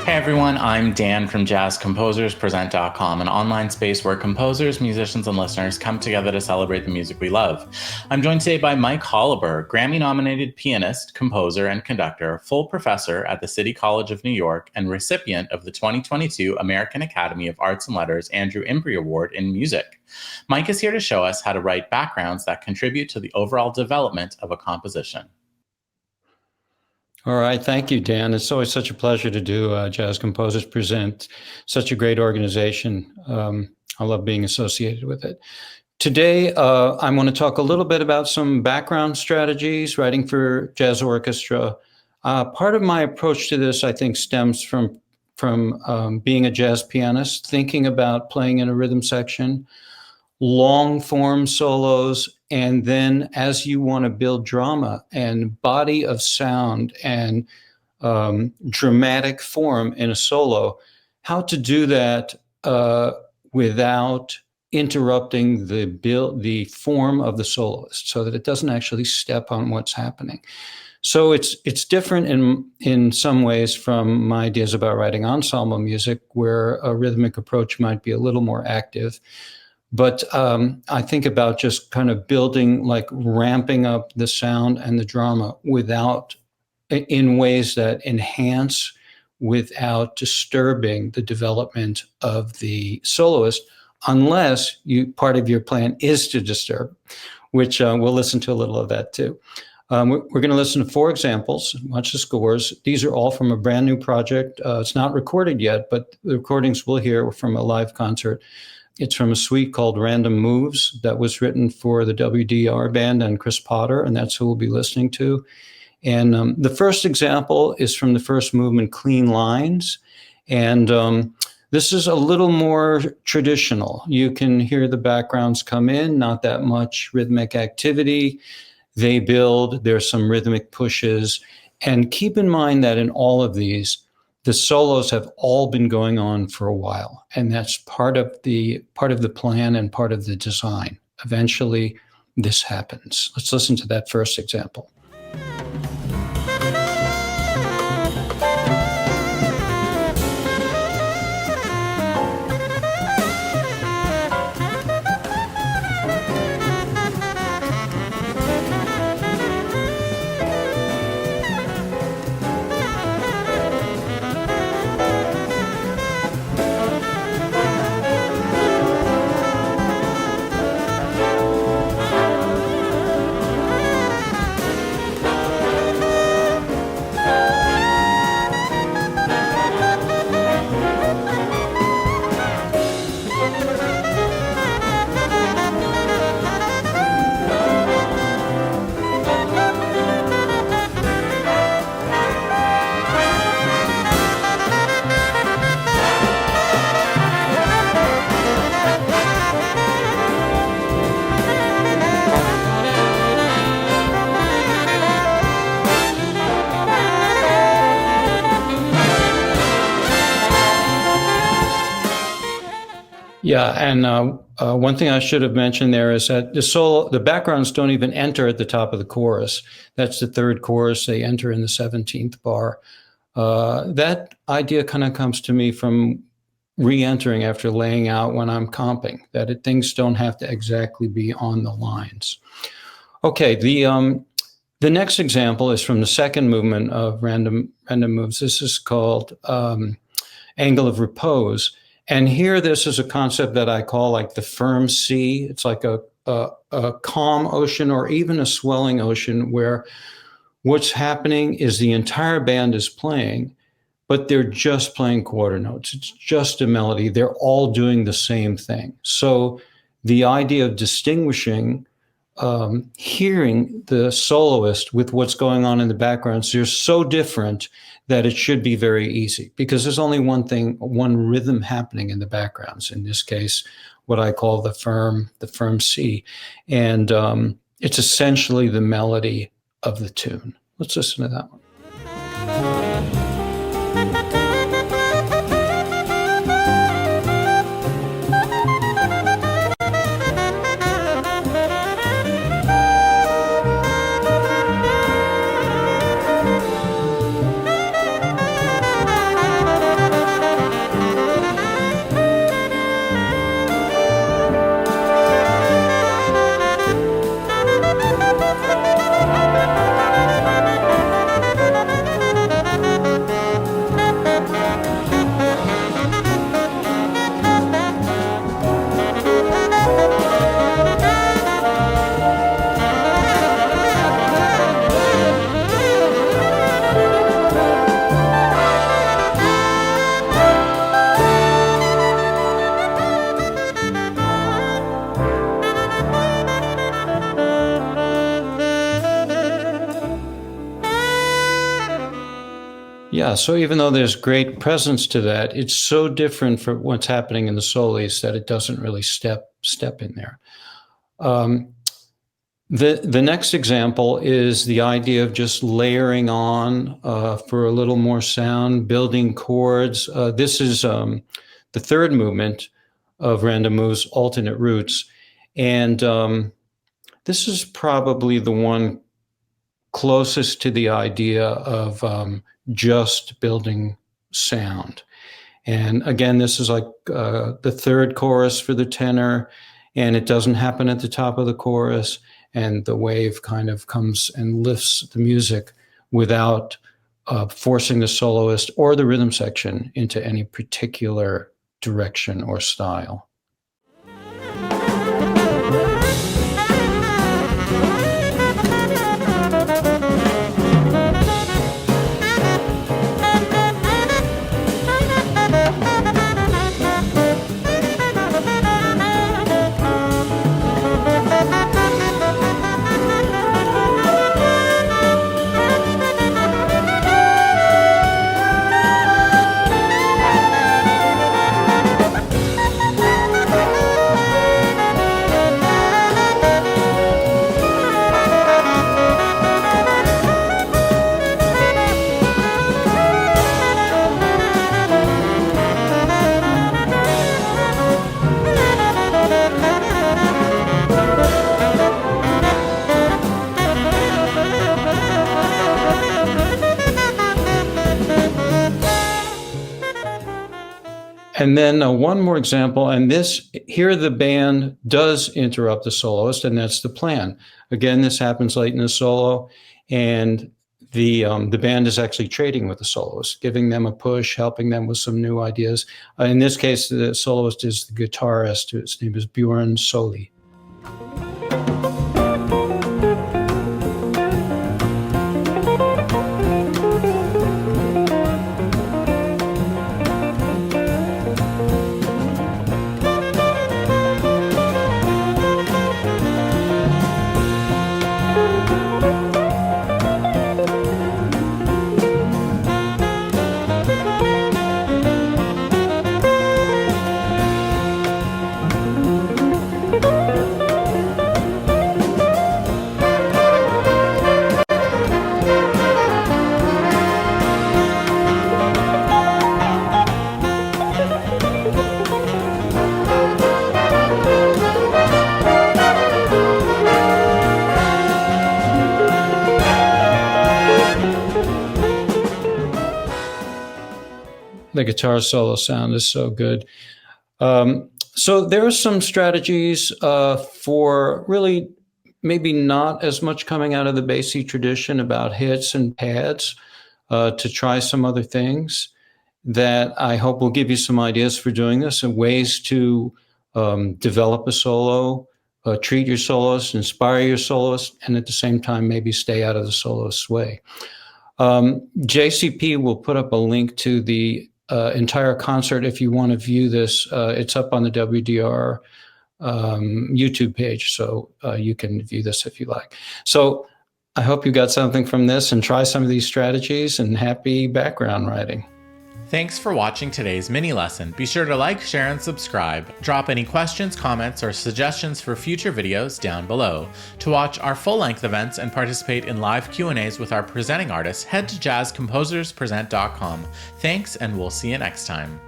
Hey everyone, I'm Dan from JazzComposersPresent.com, an online space where composers, musicians, and listeners come together to celebrate the music we love. I'm joined today by Mike Holober, Grammy-nominated pianist, composer, and conductor, full professor at the City College of New York, and recipient of the 2022 American Academy of Arts and Letters Andrew Imbrie Award in Music. Mike is here to show us how to write backgrounds that contribute to the overall development of a composition. All right. Thank you, Dan. It's always such a pleasure to do Jazz Composers Present. Such a great organization. I love being associated with it. Today, I want to talk a little bit about some background strategies, writing for jazz orchestra. Part of my approach to this, I think, stems from being a jazz pianist, thinking about playing in a rhythm section, long form solos, and then as you want to build drama and body of sound and dramatic form in a solo, how to do that without interrupting the form of the soloist so that it doesn't actually step on what's happening. So it's different in some ways from my ideas about writing ensemble music, where a rhythmic approach might be a little more active. But I think about just kind of building, like ramping up the sound and the drama in ways that enhance without disturbing the development of the soloist, unless part of your plan is to disturb, which we'll listen to a little of that too. We're going to listen to 4 examples, watch the scores. These are all from a brand new project. It's not recorded yet, but the recordings we'll hear from a live concert. It's from a suite called Random Moves that was written for the WDR Band and Chris Potter, and that's who we'll be listening to. And the first example is from the first movement, Clean Lines. And this is a little more traditional. You can hear the backgrounds come in, not that much rhythmic activity. They build, there's some rhythmic pushes. And keep in mind that in all of these, the solos have all been going on for a while, and that's part of the plan and part of the design. Eventually, this happens. Let's listen to that first example. Yeah, and one thing I should have mentioned there is that the backgrounds don't even enter at the top of the chorus. That's the third chorus. They enter in the 17th bar. That idea kind of comes to me from re-entering after laying out when I'm comping, that things don't have to exactly be on the lines. Okay, the next example is from the second movement of Random Moves. This is called Angle of Repose. And here, this is a concept that I call like the firm sea. It's like a calm ocean or even a swelling ocean where what's happening is the entire band is playing, but they're just playing quarter notes. It's just a melody. They're all doing the same thing. So the idea of distinguishing, hearing the soloist with what's going on in the backgrounds, they're so different that it should be very easy because there's only one rhythm happening in the backgrounds. In this case, what I call the firm C. And it's essentially the melody of the tune. Let's listen to that one. Yeah, so even though there's great presence to that, it's so different from what's happening in the solis that it doesn't really step in there. The next example is the idea of just layering on for a little more sound, building chords. This is the third movement of Random Moves, Alternate Roots. And this is probably the one closest to the idea of just building sound. And again, this is like the third chorus for the tenor, and it doesn't happen at the top of the chorus. And the wave kind of comes and lifts the music without forcing the soloist or the rhythm section into any particular direction or style. And then one more example, and this here the band does interrupt the soloist, and that's the plan. Again, this happens late in the solo, and the band is actually trading with the soloist, giving them a push, helping them with some new ideas. In this case, the soloist is the guitarist. His name is Bjorn Soli. The guitar solo sound is so good. So there are some strategies for really maybe not as much coming out of the Basie tradition about hits and pads to try some other things that I hope will give you some ideas for doing this and ways to develop a solo, treat your soloist, inspire your soloist, and at the same time maybe stay out of the soloist's way. JCP will put up a link to the entire concert if you want to view this. It's up on the WDR YouTube page, so you can view this if you like. So I hope you got something from this and try some of these strategies, and happy background writing. Thanks for watching today's mini lesson. Be sure to like, share, and subscribe. Drop any questions, comments, or suggestions for future videos down below. To watch our full-length events and participate in live Q&As with our presenting artists, head to jazzcomposerspresent.com. Thanks, and we'll see you next time.